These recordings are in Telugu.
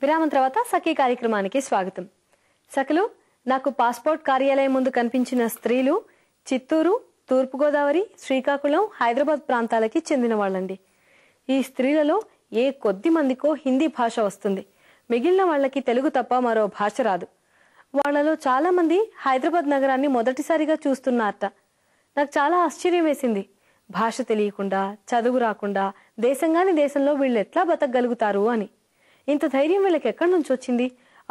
విరామం తర్వాత సఖీ కార్యక్రమానికి స్వాగతం. సఖలు, నాకు పాస్పోర్ట్ కార్యాలయం ముందు కనిపించిన స్త్రీలు చిత్తూరు, తూర్పుగోదావరి, శ్రీకాకుళం, హైదరాబాద్ ప్రాంతాలకి చెందిన వాళ్ళండి. ఈ స్త్రీలలో ఏ కొద్ది మందికో హిందీ భాష వస్తుంది. మిగిలిన వాళ్ళకి తెలుగు తప్ప మరో భాష రాదు. వాళ్లలో చాలా మంది హైదరాబాద్ నగరాన్ని మొదటిసారిగా చూస్తున్నారట. నాకు చాలా ఆశ్చర్యం వేసింది. భాష తెలియకుండా, చదువు రాకుండా దేశంగాని దేశంలో వీళ్ళు ఎట్లా బతకగలుగుతారు అని. ఇంత ధైర్యం వీళ్ళకి ఎక్కడి నుంచి వచ్చింది?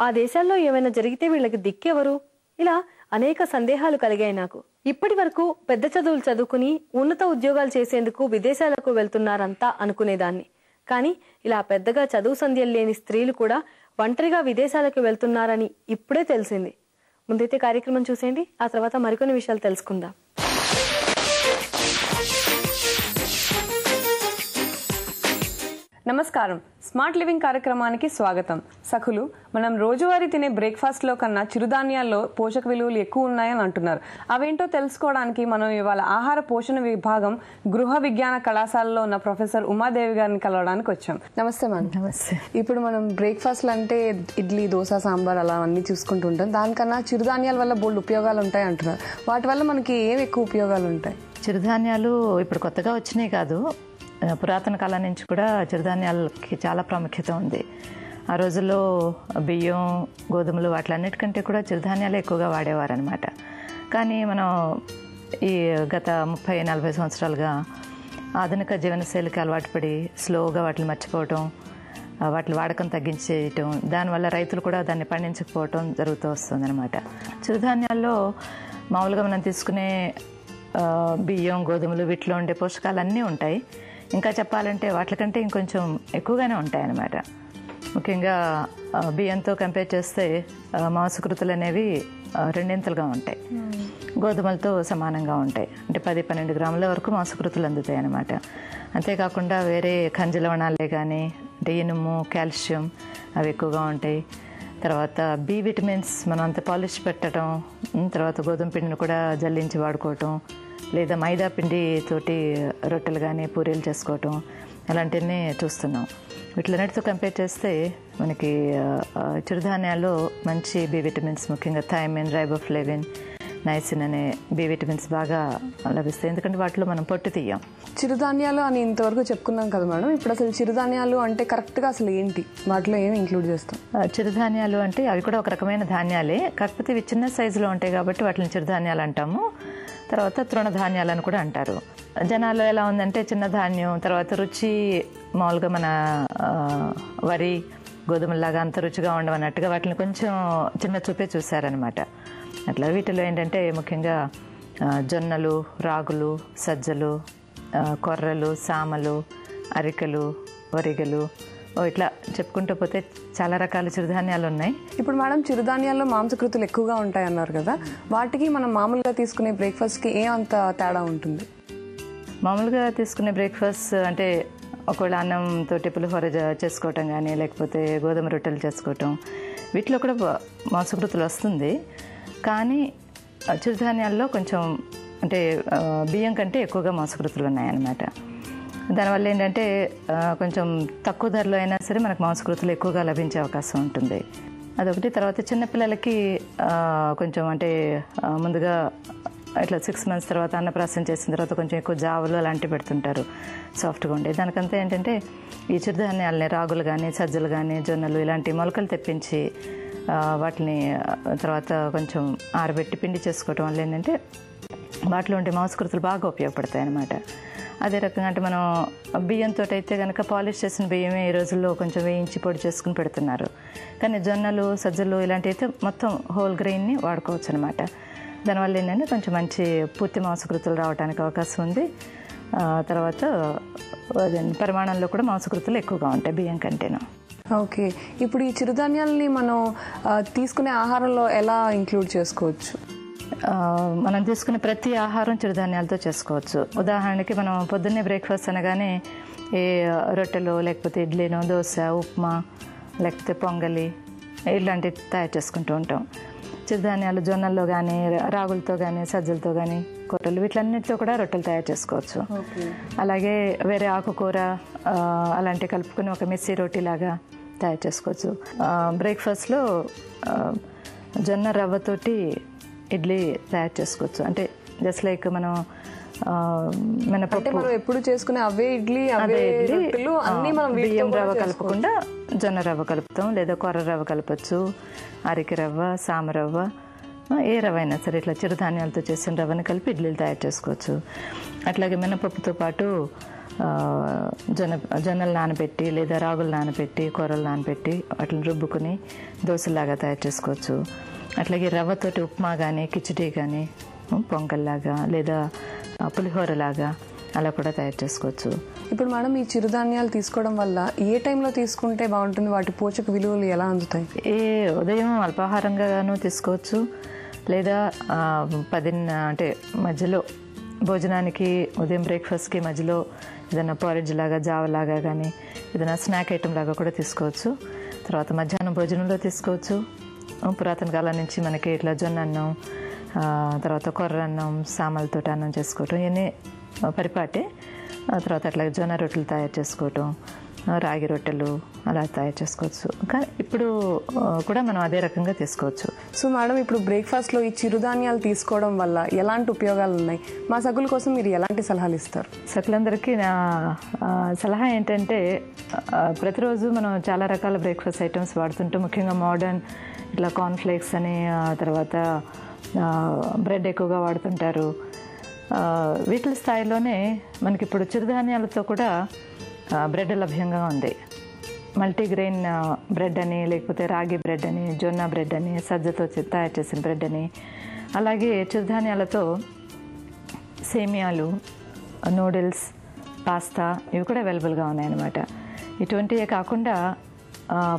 ఆ దేశాల్లో ఏమైనా జరిగితే వీళ్ళకి దిక్కెవరు? ఇలా అనేక సందేహాలు కలిగాయి నాకు. ఇప్పటి వరకు పెద్ద చదువులు చదువుకుని ఉన్నత ఉద్యోగాలు చేసేందుకు విదేశాలకు వెళ్తున్నారంతా అనుకునేదాన్ని. కానీ ఇలా పెద్దగా చదువు సంధ్యలు లేని స్త్రీలు కూడా ఒంటరిగా విదేశాలకు వెళ్తున్నారని ఇప్పుడే తెలిసింది. ముందైతే కార్యక్రమం చూసేయండి, ఆ తర్వాత మరికొన్ని విషయాలు తెలుసుకుందాం. నమస్కారం. స్మార్ట్ లివింగ్ కార్యక్రమానికి స్వాగతం. సఖులు, మనం రోజువారీ తినే బ్రేక్ఫాస్ట్ లో కన్నా చిరుధాన్యాల్లో పోషక విలువలు ఎక్కువ ఉన్నాయని అంటున్నారు. అవేంటో తెలుసుకోవడానికి మనం ఇవాళ ఆహార పోషణ విభాగం గృహ విజ్ఞాన కళాశాలలో ఉన్న ప్రొఫెసర్ ఉమాదేవి గారిని కలవడానికి వచ్చాం. నమస్తే మ్యామ్. నమస్తే. ఇప్పుడు మనం బ్రేక్ఫాస్ట్ అంటే ఇడ్లీ, దోశ, సాంబార్ అలా అన్ని చూసుకుంటుంటాం. దానికన్నా చిరుధాన్యాల వల్ల బోల్డ్ ఉపయోగాలు ఉంటాయి అంటున్నారు. వాటి వల్ల మనకి ఏం ఎక్కువ ఉపయోగాలు ఉంటాయి? చిరుధాన్యాలు ఇప్పుడు కొత్తగా వచ్చినాయి కాదు, పురాతన కాలం నుంచి కూడా చిరుధాన్యాలకి చాలా ప్రాముఖ్యత ఉంది. ఆ రోజుల్లో బియ్యం, గోధుమలు వాటిలన్నిటికంటే కూడా చిరుధాన్యాలే ఎక్కువగా వాడేవారు అనమాట. కానీ మనం ఈ గత 30-40 సంవత్సరాలుగా ఆధునిక జీవనశైలికి అలవాటు పడి స్లోగా వాటిని మర్చిపోవటం, వాటి వాడకం తగ్గించేయటం, దానివల్ల రైతులు కూడా దాన్ని పండించకపోవటం జరుగుతూ వస్తుంది అనమాట. చిరుధాన్యాల్లో మామూలుగా మనం తీసుకునే బియ్యం, గోధుమలు వీటిలో ఉండే పోషకాలు అన్నీ ఉంటాయి. ఇంకా చెప్పాలంటే వాటికంటే ఇంకొంచెం ఎక్కువగానే ఉంటాయి అన్నమాట. ముఖ్యంగా బియ్యంతో కంపేర్ చేస్తే మాంసకృతులు అనేవి 2 ఉంటాయి, గోధుమలతో సమానంగా ఉంటాయి. అంటే 10-12 గ్రాముల వరకు మాంసకృతులు అందుతాయి అన్నమాట. అంతేకాకుండా వేరే ఖనిజ లవణాలే కానీ అంటే ఇనుము, కాల్షియం అవి ఎక్కువగా ఉంటాయి. తర్వాత బి విటమిన్స్ మనం అంత పాలిష్ పెట్టడం, తర్వాత గోధుమ పిండిని కూడా జల్లించి వాడుకోవటం, లేదా మైదా పిండి తోటి రొట్టెలు కానీ పూరీలు చేసుకోవటం అలాంటివన్నీ చూస్తున్నాం. వీటిలన్నిటితో కంపేర్ చేస్తే మనకి చిరుధాన్యాల్లో మంచి బి విటమిన్స్, ముఖ్యంగా థైమిన్, రైబోఫ్లేవిన్, నైసిన్ అనే బి విటమిన్స్ బాగా లభిస్తాయి. ఎందుకంటే వాటిలో మనం పొట్టు తీయం. చిరుధాన్యాలు అని ఇంతవరకు చెప్పుకున్నాం కదా మేడం. ఇప్పుడు అసలు చిరుధాన్యాలు అంటే కరెక్ట్గా అసలు ఏంటి, వాటిలో ఏమి ఇంక్లూడ్ చేస్తాం? చిరుధాన్యాలు అంటే అవి కూడా ఒక రకమైన ధాన్యాలే, కాకపోతే ఇవి చిన్న సైజులో ఉంటాయి కాబట్టి వాటిని చిరుధాన్యాలు అంటాము. తర్వాత తృణధాన్యాలను కూడా అంటారు. జనాలు ఎలా ఉందంటే చిన్న ధాన్యం, తర్వాత రుచి మామూలుగా మన వరి, గోధుమలాగా అంత రుచిగా ఉండవన్నట్టుగా వాటిని కొంచెం చిన్న చూపే చూశారనమాట. అట్లా వీటిలో ఏంటంటే ముఖ్యంగా జొన్నలు, రాగులు, సజ్జలు, కొర్రలు, సామలు, అరికలు, వరిగలు, ఇట్లా చెప్పుకుంటూ పోతే చాలా రకాల చిరుధాన్యాలు ఉన్నాయి. ఇప్పుడు మేడం, చిరుధాన్యాల్లో మాంసకృతులు ఎక్కువగా ఉంటాయి అన్నారు కదా, వాటికి మనం మామూలుగా తీసుకునే బ్రేక్ఫాస్ట్కి ఏమంత తేడా ఉంటుంది? మామూలుగా తీసుకునే బ్రేక్ఫాస్ట్ అంటే ఒకవేళ అన్నంతో పులిహోర చేసుకోవటం కానీ, లేకపోతే గోధుమ రొట్టెలు చేసుకోవటం, వీటిలో కూడా మాంసకృతులు వస్తుంది. కానీ చిరుధాన్యాల్లో కొంచెం అంటే బియ్యం కంటే ఎక్కువగా మాంసకృతులు ఉన్నాయన్నమాట. దానివల్ల ఏంటంటే కొంచెం తక్కువ ధరలో అయినా సరే మనకు మాంసకృతులు ఎక్కువగా లభించే అవకాశం ఉంటుంది. అదొకటి. తర్వాత చిన్నపిల్లలకి కొంచెం అంటే ముందుగా ఇట్లా 6 months తర్వాత అన్నప్రాసన చేసిన తర్వాత కొంచెం ఎక్కువ జావులు అలాంటివి పెడుతుంటారు, సాఫ్ట్గా ఉండే. దానికంతా ఏంటంటే ఈ చిరుధాన్యాలని, రాగులు కానీ, సజ్జలు కానీ, జొన్నలు ఇలాంటి మొలకలు తెప్పించి వాటిని తర్వాత కొంచెం ఆరబెట్టి పిండి చేసుకోవటం వల్ల ఏంటంటే వాటిలో ఉండే మాంసకృతులు బాగా ఉపయోగపడతాయి అన్నమాట. అదే రకంగా అంటే మనం బియ్యంతో అయితే కనుక పాలిష్ చేసిన బియ్యమే ఈ రోజుల్లో కొంచెం వేయించి పొడి చేసుకుని పెడుతున్నారు. కానీ జొన్నలు, సజ్జలు ఇలాంటివి అయితే మొత్తం హోల్ గ్రెయిన్ని వాడుకోవచ్చు అనమాట. దానివల్ల ఏంటంటే కొంచెం మంచి పూర్తి మాంసకృతులు రావడానికి అవకాశం ఉంది. తర్వాత పరిమాణంలో కూడా మాంసకృతులు ఎక్కువగా ఉంటాయి బియ్యం కంటేను. ఓకే. ఇప్పుడు ఈ చిరుధాన్యాలని మనం తీసుకునే ఆహారంలో ఎలా ఇంక్లూడ్ చేసుకోవచ్చు? మనం తీసుకునే ప్రతి ఆహారం చిరుధాన్యాలతో చేసుకోవచ్చు. ఉదాహరణకి మనం పొద్దున్నే బ్రేక్ఫాస్ట్ అనగానే ఏ రొట్టెలు, లేకపోతే ఇడ్లీనో, దోశ, ఉప్మా, లేకపోతే పొంగలి ఇలాంటివి తయారు చేసుకుంటూ ఉంటాం. చిరుధాన్యాలు జొన్నల్లో కానీ, రాగులతో కానీ, సజ్జలతో కానీ, కొర్రలు వీటిలన్నిటితో కూడా రొట్టెలు తయారు చేసుకోవచ్చు. అలాగే వేరే ఆకుకూర అలాంటివి కలుపుకొని ఒక మెస్సీ రోటీ లాగా తయారు చేసుకోవచ్చు. బ్రేక్ఫాస్ట్లో జొన్న రవ్వతోటి ఇడ్లీ తయారు చేసుకోవచ్చు. అంటే జస్ట్ లైక్ మనం మినపప్పు మనం ఎప్పుడు చేసుకునే అవే ఇడ్లీ అన్ని మనం బియ్యం రవ్వ కలపకుండా జొన్న రవ్వ కలుపుతాం, లేదా కొర్ర రవ్వ కలపచ్చు, అరికి రవ్వ, సామరవ్వ, ఏ రవ్వ అయినా సరే ఇట్లా చిరుధాన్యాలతో చేసిన రవ్వని కలిపి ఇడ్లీలు తయారు చేసుకోవచ్చు. అట్లాగే మినపప్పుతో పాటు జొన్నలు నానబెట్టి లేదా రాగులు నానబెట్టి కూరలు నానబెట్టి వాటిని రుబ్బుకుని దోశలాగా తయారు చేసుకోవచ్చు. అట్లాగే రవ్వతోటి ఉప్మా కానీ కిచిడి కానీ పొంగల్లాగా లేదా పులిహోరలాగా అలా కూడా తయారు చేసుకోవచ్చు. ఇప్పుడు మేడం ఈ చిరుధాన్యాలు తీసుకోవడం వల్ల ఏ టైంలో తీసుకుంటే బాగుంటుంది, వాటి పోషక విలువలు ఎలా అందుతాయి? ఉదయం అల్పాహారంగాను తీసుకోవచ్చు, లేదా 10 అంటే మధ్యలో భోజనానికి ఉదయం బ్రేక్ఫాస్ట్కి మధ్యలో ఏదైనా పారేజ్ లాగా జావలాగా కానీ ఏదైనా స్నాక్ ఐటెం లాగా కూడా తీసుకోవచ్చు. తర్వాత మధ్యాహ్నం భోజనంలో తీసుకోవచ్చు. పురాతన కాలం నుంచి మనకి ఇట్లా జొన్న అన్నం, తర్వాత కొర్ర అన్నం, సామలతో అన్నం చేసుకోవటం ఇవన్నీ పరిపాటే. తర్వాత అట్లాగే జొన్న రొట్టెలు తయారు చేసుకోవటం, రాగి రొట్టెలు అలా తయారు చేసుకోవచ్చు. కానీ ఇప్పుడు కూడా మనం అదే రకంగా తీసుకోవచ్చు. సో మేడం, ఇప్పుడు బ్రేక్ఫాస్ట్లో ఈ చిరుధాన్యాలు తీసుకోవడం వల్ల ఎలాంటి ఉపయోగాలు ఉన్నాయి? మా సగుల కోసం మీరు ఎలాంటి సలహాలు ఇస్తారు? సకులందరికీ నా సలహా ఏంటంటే, ప్రతిరోజు మనం చాలా రకాల బ్రేక్ఫాస్ట్ ఐటమ్స్ వాడుతుంటాం. ముఖ్యంగా మోడర్న్ ఇట్లా కార్న్ఫ్లేక్స్ అని, తర్వాత బ్రెడ్ ఎక్కువగా వాడుతుంటారు. వీటి స్థాయిలోనే మనకి ఇప్పుడు చిరుధాన్యాలతో కూడా బ్రెడ్ లభ్యంగా ఉంది. మల్టీగ్రెయిన్ బ్రెడ్ అని, లేకపోతే రాగి బ్రెడ్ అని, జొన్న బ్రెడ్ అని, సజ్జతో తయారు చేసిన బ్రెడ్ అని, అలాగే చిరుధాన్యాలతో సేమియాలు, నూడిల్స్, పాస్తా ఇవి కూడా అవైలబుల్గా ఉన్నాయన్నమాట. ఇటువంటివే కాకుండా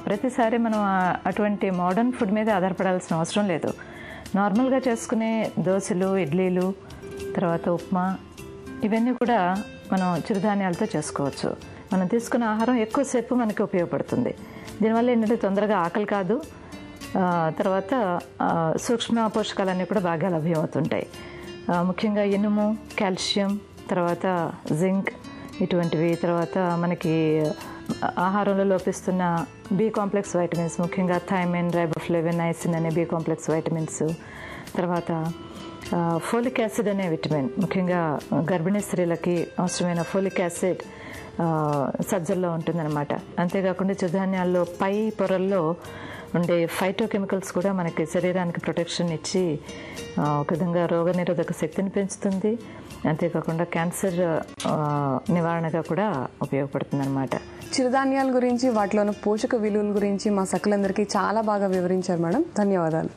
ప్రతిసారి మనం అటువంటి మోడర్న్ ఫుడ్ మీద ఆధారపడాల్సిన అవసరం లేదు. నార్మల్గా చేసుకునే దోశలు, ఇడ్లీలు, తర్వాత ఉప్మా ఇవన్నీ కూడా మనం చిరుధాన్యాలతో చేసుకోవచ్చు. మనం తీసుకున్న ఆహారం ఎక్కువసేపు మనకి ఉపయోగపడుతుంది. దీనివల్ల ఏంటంటే తొందరగా ఆకలి కాదు, తర్వాత సూక్ష్మ పోషకాలన్నీ కూడా బాగా లభ్యమవుతుంటాయి. ముఖ్యంగా ఇనుము, కాల్షియం, తర్వాత జింక్ ఇటువంటివి, తర్వాత మనకి ఆహారంలో లోపిస్తున్న బి కాంప్లెక్స్ వైటమిన్స్, ముఖ్యంగా థైమిన్, రైబోఫ్లేవిన్, నైసిన్ అనే బి కాంప్లెక్స్ వైటమిన్స్, తర్వాత ఫోలిక్ యాసిడ్ అనే విటమిన్, ముఖ్యంగా గర్భిణీ స్త్రీలకి అవసరమైన ఫోలిక్ యాసిడ్ సజ్జల్లో ఉంటుందన్నమాట. అంతేకాకుండా చిరుధాన్యాల్లో పై పొరల్లో ఉండే ఫైటోకెమికల్స్ కూడా మనకి శరీరానికి ప్రొటెక్షన్ ఇచ్చి ఒక విధంగా రోగనిరోధక శక్తిని పెంచుతుంది. అంతేకాకుండా క్యాన్సర్ నివారణగా కూడా ఉపయోగపడుతుంది అనమాట. చిరుధాన్యాల గురించి, వాటిలోని పోషక విలువల గురించి మా సకులందరికీ చాలా బాగా వివరించారు మేడం. ధన్యవాదాలు.